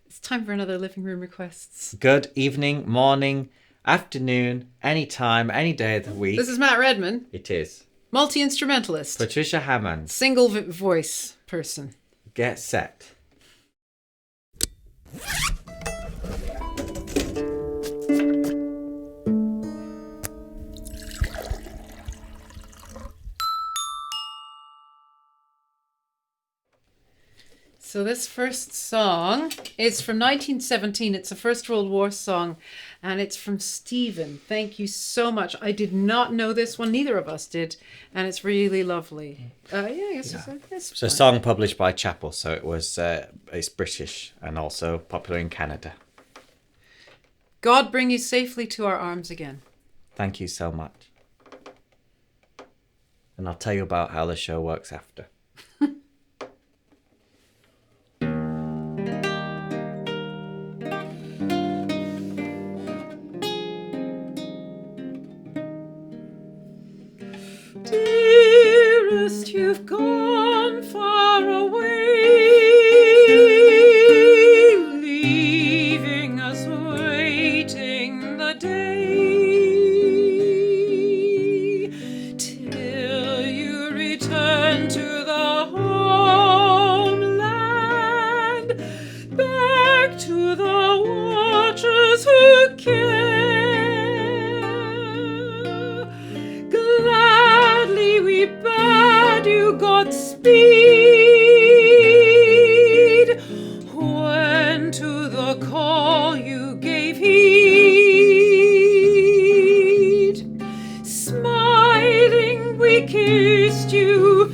It's time for another living room requests. Good evening, morning, afternoon, any time, any day of the week. This is Matt Redman. It is. Multi-instrumentalist. Patricia Hammond. Single voice person. Get set. So this first song is from 1917. It's a First World War song, and it's from Stephen. Thank you so much. I did not know this one. Neither of us did, and it's really lovely. It's a song published by Chappell, so it's British and also popular in Canada. God bring you safely to our arms again. Thank you so much. And I'll tell you about how the show works after. Dearest, you've gone far away, leaving us waiting the day till you return to the homeland, back to the watchers who care. We bade you Godspeed, when to the call you gave heed. Smiling we kissed you,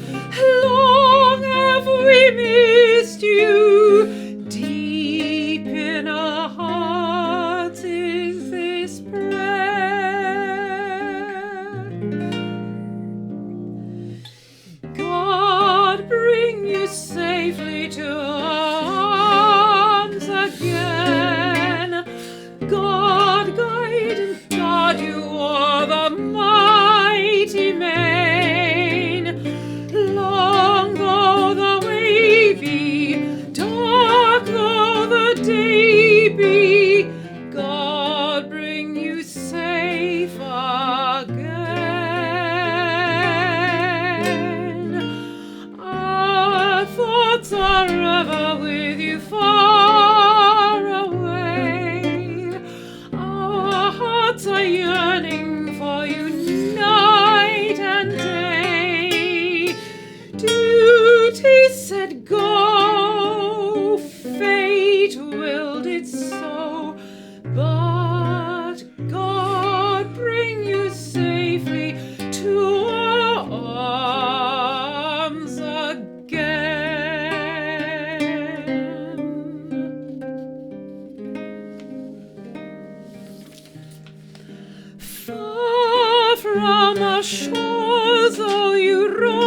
long have we missed you. Deep in our hearts is this prayer. Bring you safely to our arms again. God guide and guard you o'er the mighty main. Long though the way be, dark though the day be, God bring you safe again. Thoughts are ever with you far away. Our hearts are yearning for you night and day. Duty said go, fate willed it so, but God bring you safely to our arms again. Far from our shores, though you roam,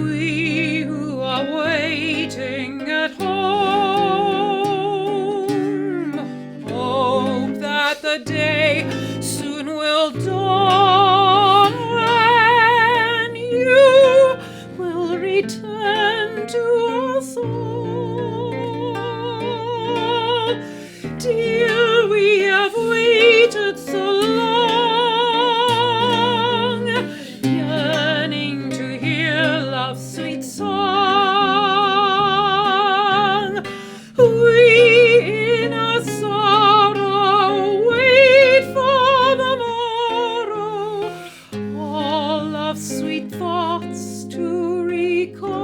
we who are waiting at home hope that the day soon will dawn when you will return to us all. Dear, we have waited so long, yearning to hear love's sweet song. We in our sorrow wait for the morrow, all love's sweet thoughts to recall.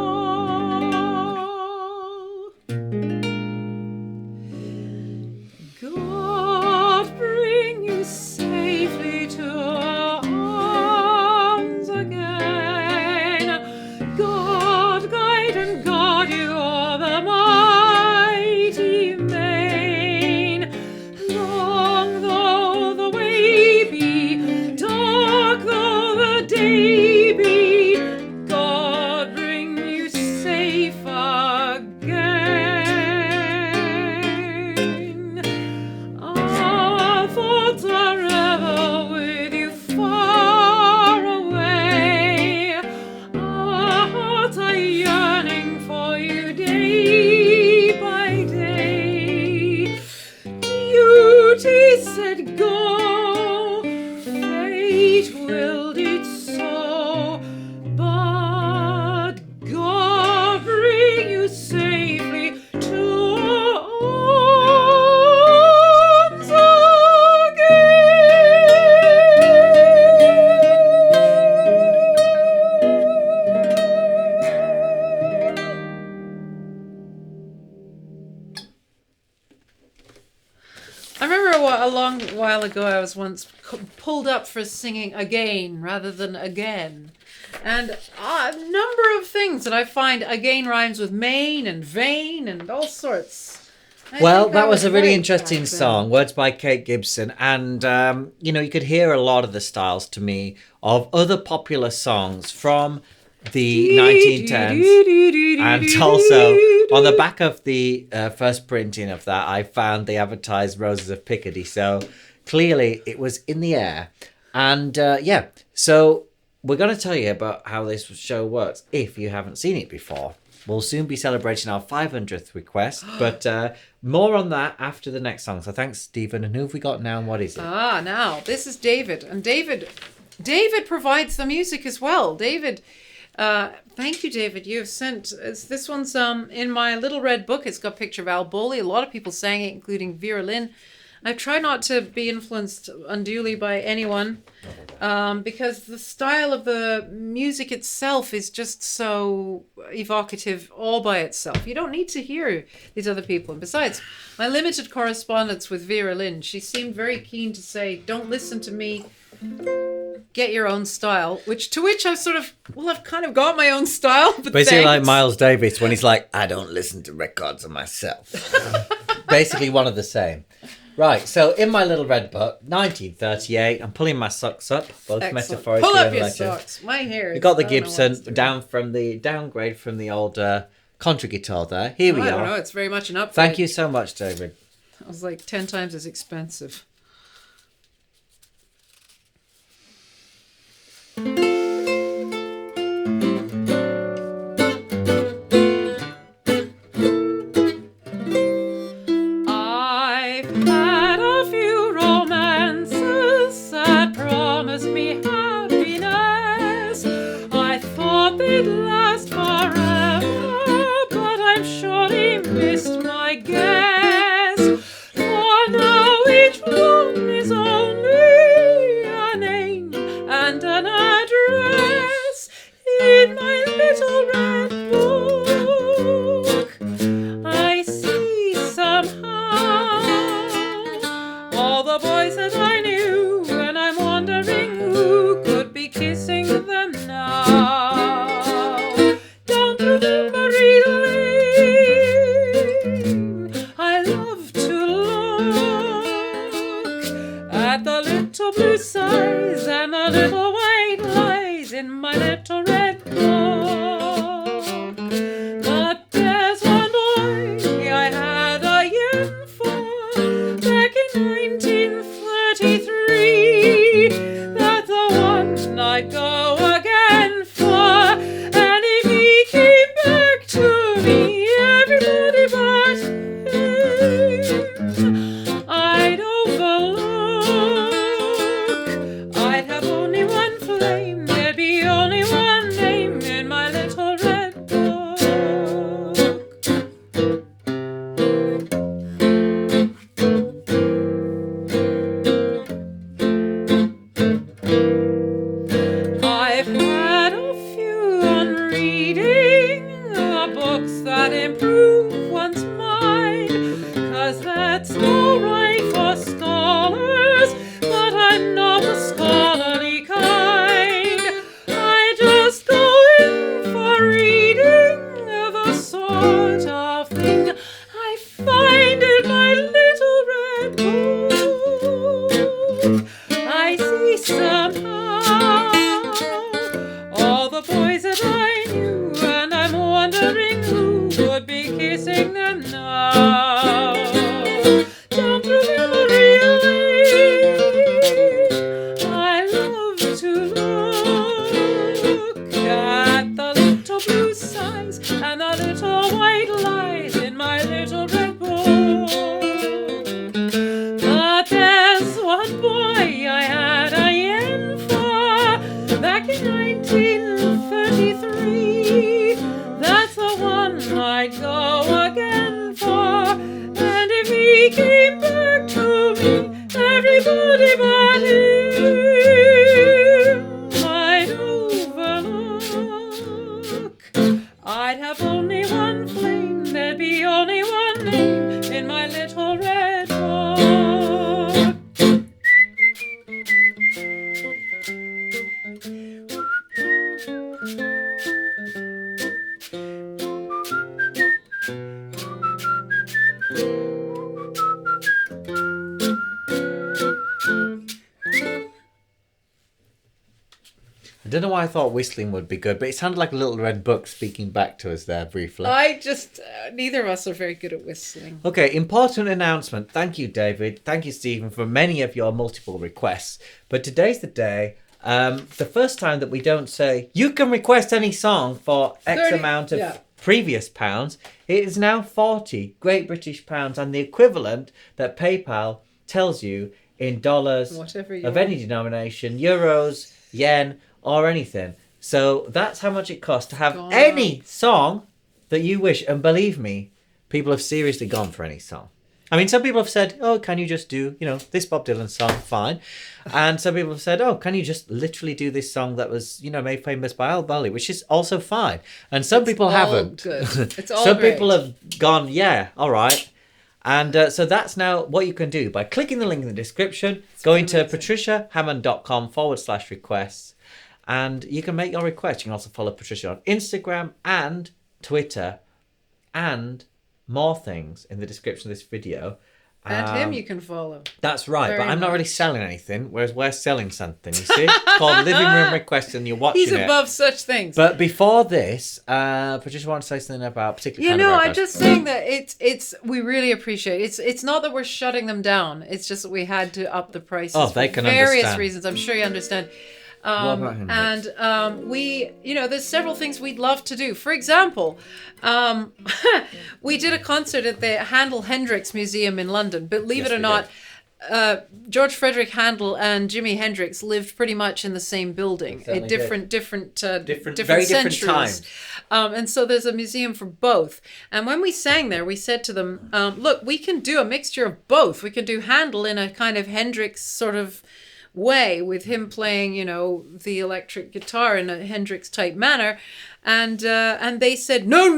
a long while ago, I was once pulled up for singing again rather than again. And a number of things that I find again rhymes with main and vein and all sorts. Well, that was a really interesting song. Words by Kate Gibson. And, you could hear a lot of the styles to me of other popular songs from the 1910s. And also, on the back of the first printing of that, I found they advertised Roses of Picardy. So clearly it was in the air. And, so we're going to tell you about how this show works if you haven't seen it before. We'll soon be celebrating our 500th request, but more on that after the next song. So thanks, Stephen. And who have we got now and what is it? Now, this is David. And David provides the music as well. David, thank you, David. You have sent, this one's in my little red book. It's got a picture of Al Bowley. A lot of people sang it, including Vera Lynn. I try not to be influenced unduly by anyone because the style of the music itself is just so evocative all by itself. You don't need to hear these other people. And besides, my limited correspondence with Vera Lynn, she seemed very keen to say, don't listen to me, get your own style, to which I've sort of, I've kind of got my own style. But basically like Miles Davis when he's like, I don't listen to records of myself. Basically one of the same. Right, so in my little red book, 1938, I'm pulling my socks up, both Excellent. metaphorically Pull up and your literally. socks. My hair. We got the Gibson downgrade from the old contra guitar there. Here we I don't are. know, it's very much an upgrade. Thank you so much, David. It was like 10 times as expensive. There'd be only one name in my little red book. don't know why I thought whistling would be good, but it sounded like a little red book speaking back to us there briefly. Neither of us are very good at whistling. Okay, important announcement. Thank you, David. Thank you, Stephen, for many of your multiple requests. But today's the day, the first time that we don't say, you can request any song for X 30, amount of previous pounds. It is now 40 Great British pounds, and the equivalent that PayPal tells you in dollars of any denomination, euros, yen, or anything. So that's how much it costs to have any song that you wish. And believe me, people have seriously gone for any song. I mean, some people have said, oh, can you just do, this Bob Dylan song? Fine. And some people have said, oh, can you just literally do this song that was, made famous by Al Bali, which is also fine. And some people haven't. Good. It's all Some great. people have gone, yeah, all right. And so that's now what you can do by clicking the link in the description, going to patriciahammonds.com/requests, and you can make your request. You can also follow Patricia on Instagram and Twitter and more things in the description of this video. And him you can follow. That's right, Very but I'm not much. really selling anything, whereas we're selling something, you see? It's called Living Room Requests, and you're watching He's it. above such things. But before this, Patricia wants to say something about particular kind of I'm requests. just saying that it's we really appreciate it. It's not that we're shutting them down. It's just that we had to up the prices they for can various understand. reasons. I'm sure you understand. What about Hendrix? And we, there's several things we'd love to do. For example, we did a concert at the Handel Hendrix Museum in London. Believe it or not, George Frederick Handel and Jimi Hendrix lived pretty much in the same building at different very centuries. different times. And so there's a museum for both. And when we sang there, we said to them, look, we can do a mixture of both. We can do Handel in a kind of Hendrix sort of way, with him playing, the electric guitar in a Hendrix type manner, and they said no,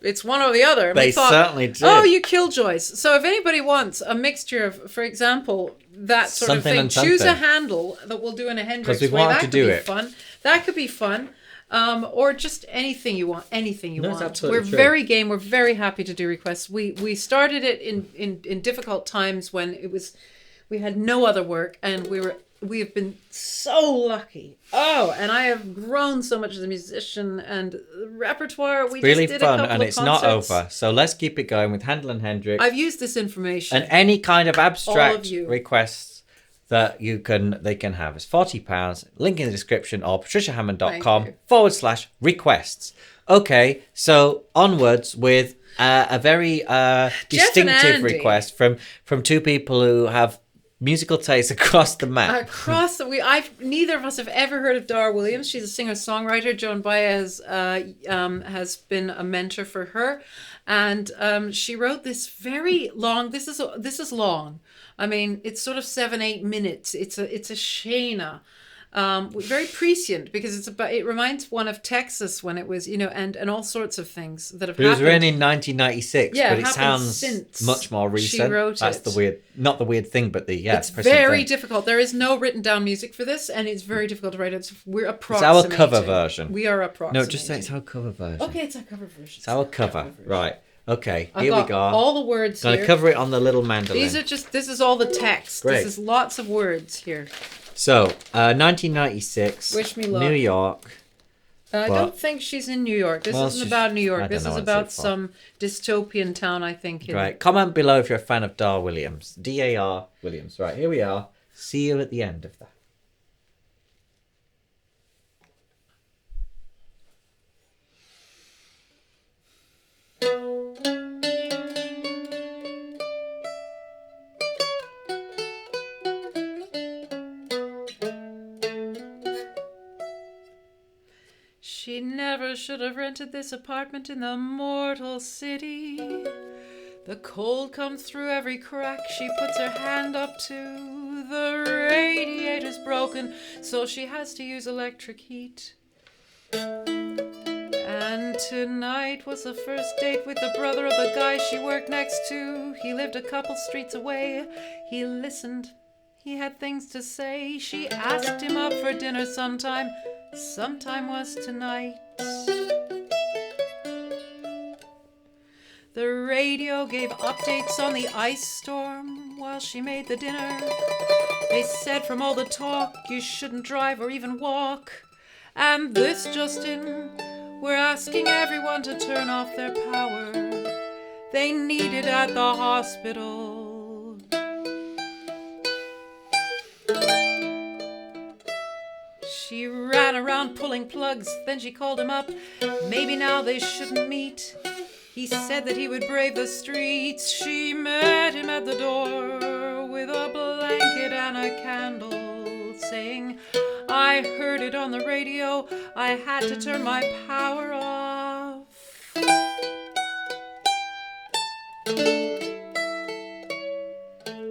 it's one or the other. And They we thought, certainly did. Oh, you killjoys! So if anybody wants a mixture of, for example, that sort Something of thing, and choose a something. handle that we'll do in a Hendrix 'Cause we've way. wanted That to could do be it. fun. That could be fun. Or just anything you want. Anything you No, it's want. absolutely We're true. very game. We're very happy to do requests. We started it in difficult times when we had no other work, and we have been so lucky. Oh, and I have grown so much as a musician, and the repertoire. We Really just did fun, a couple and of it's concerts. not over. So let's keep it going with Handel and Hendrix. I've used this information. And any kind of All abstract of you. requests that they can have. It's £40. Link in the description, or Thank you. patriciahammond.com/requests. Okay, so onwards with a very distinctive Andy. request from two people who have musical tastes across the map. Neither of us have ever heard of Dar Williams. She's a singer-songwriter. Joan Baez has been a mentor for her, and she wrote this very long. This is long. I mean, it's sort of 7-8 minutes. It's a Shana. Very prescient, because it reminds one of Texas when it was, and all sorts of things that have It was happened. written in 1996, Yeah, but it it happened sounds since much more she recent. wrote That's it. the weird, not the weird thing, but the It's present very thing. difficult. There is no written down music for this, and it's very difficult to write it. We're It's approximating. our cover version. We are approximating. No, just say it's our cover version. Okay, it's our cover version. It's our cover. Right. Okay, I've here we got go. all the words Gonna here. cover it on the little mandolin. This is all the text. Great. This is lots of words here. So, 1996, Wish me luck. New York. I Well- don't think she's in New York. This Well, isn't she's- about New I York. don't This know is what's about it for. some dystopian town, I think. Right, comment below if you're a fan of Dar Williams. D-A-R Williams. Right, here we are. See you at the end of that. She never should have rented this apartment in the mortal city. The cold comes through every crack she puts her hand up to. The radiator's broken, so she has to use electric heat. And tonight was the first date with the brother of the guy she worked next to. He lived a couple streets away. He listened. He had things to say. She asked him up for dinner sometime. Sometime was tonight. The radio gave updates on the ice storm while she made the dinner. They said from all the talk you shouldn't drive or even walk. And this just in, we're asking everyone to turn off their power. They need it at the hospital. She ran around pulling plugs, then she called him up. Maybe now they shouldn't meet. He said that he would brave the streets. She met him at the door with a blanket and a candle, saying, I heard it on the radio, I had to turn my power off.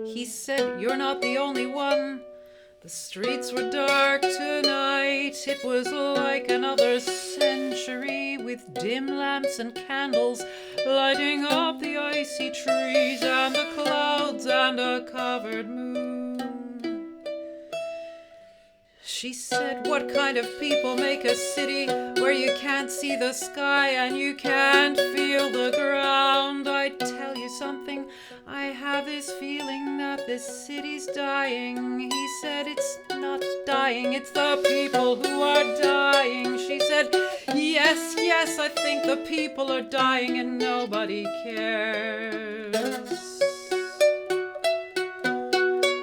He said, you're not the only one. The streets were dark tonight. It was like another century, with dim lamps and candles lighting up the icy trees and the clouds and a covered moon. She said, what kind of people make a city where you can't see the sky and you can't feel the ground? I tell you something, I have this feeling that this city's dying. He said, it's not dying, it's the people who are dying. She said, yes, yes, I think the people are dying and nobody cares.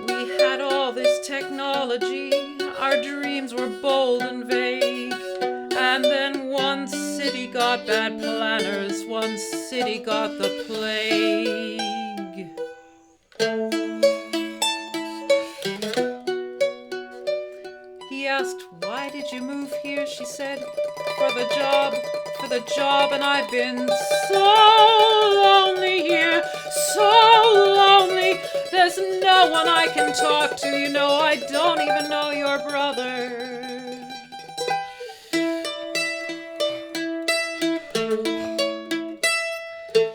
We had all this technology, our dreams were bold and vague, and then one city got bad planners, one city got the plague. He asked, why did you move here? She said, for the job, and I've been so lonely here, so lonely. There's no one I can talk to, you know, I don't even know your brother.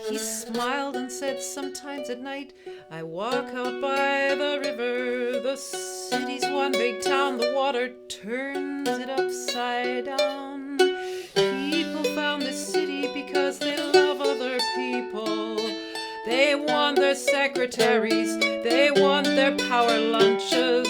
He smiled and said, sometimes at night I walk out by the river. The city's one big town, the water turns it upside down. People found this city because they love other people. They want their secretaries, they want their power lunches.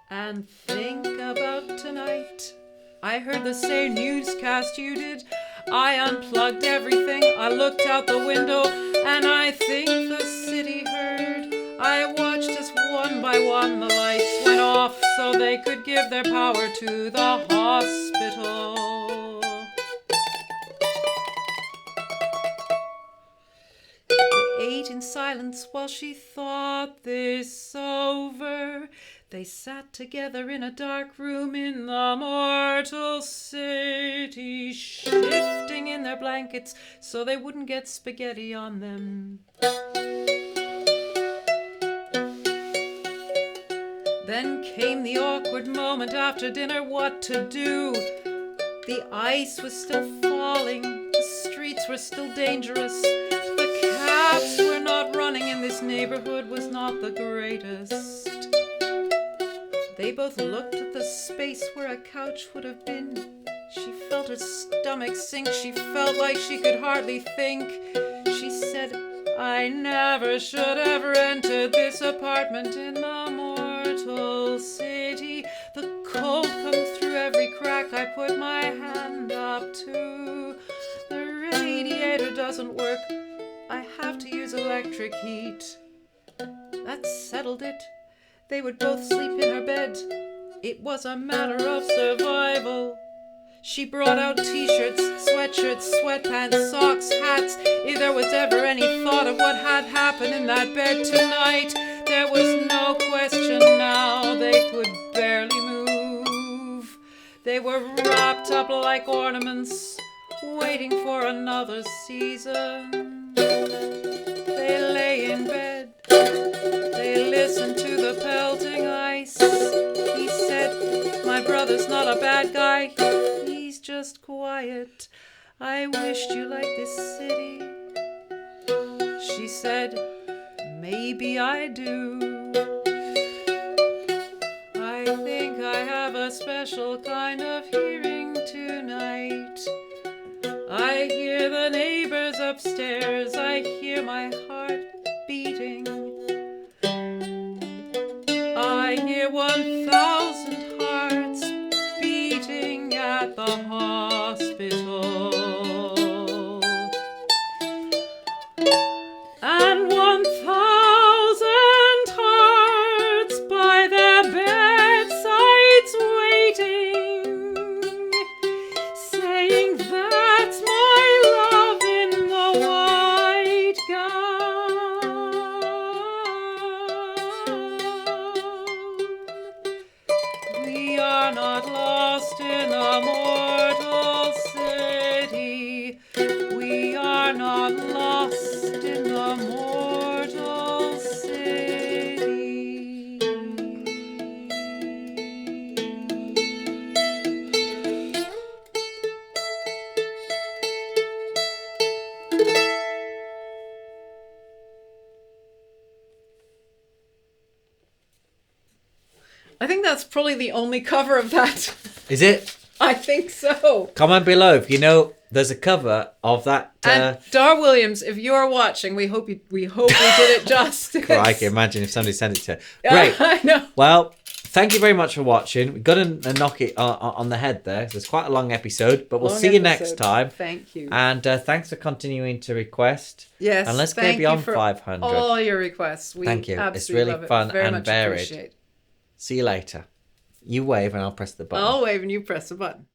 And think about tonight. I heard the same newscast you did. I unplugged everything, I looked out the window, and I think the city heard. I watched as one by one the lights went off so they could give their power to the hospital. They ate in silence while she thought this over. They sat together in a dark room in the mortal city, shifting in their blankets so they wouldn't get spaghetti on them. Then came the awkward moment after dinner, what to do. The ice was still falling, the streets were still dangerous, the cabs were not running, and this neighborhood was not the greatest. They both looked at the space where a couch would have been. She felt her stomach sink, she felt like she could hardly think. She said, I never should have rented this apartment in the mortal city. The cold comes through every crack I put my hand up to. The radiator doesn't work, I have to use electric heat. That settled it. They would both sleep in her bed. It was a matter of survival. She brought out t-shirts, sweatshirts, sweatpants, socks, hats. If there was ever any thought of what had happened in that bed tonight, there was no question now. They could barely move. They were wrapped up like ornaments, waiting for another season. They lay in bed. They listened to the pelting ice. He said, my brother's not a bad guy, he's just quiet. I wished you liked this city. She said, maybe I do. I think I have a special kind of hearing tonight. I hear the neighbors upstairs, I hear my heart beating. I hear 1,000 hearts beating at the hospital. And 1,000 hearts by their bedsides waiting, saying that's my love in the white gown. We are not lost in a mortal city. We are not lost in the mortal city. I think that's probably the only cover of that. Is it? I think so. Comment below if you know there's a cover of that. And Dar Williams, if you are watching, we hope we did it justice. Crikey, imagine if somebody sent it to her. Great. I know. Well, thank you very much for watching. We've got to knock it on the head there. It's quite a long episode, but we'll see you next time. Thank you. And thanks for continuing to request. Yes. And let's go beyond 500. All your requests. Thank you. It's really fun and varied. Appreciate. See you later. You wave and I'll press the button. I'll wave and you press the button.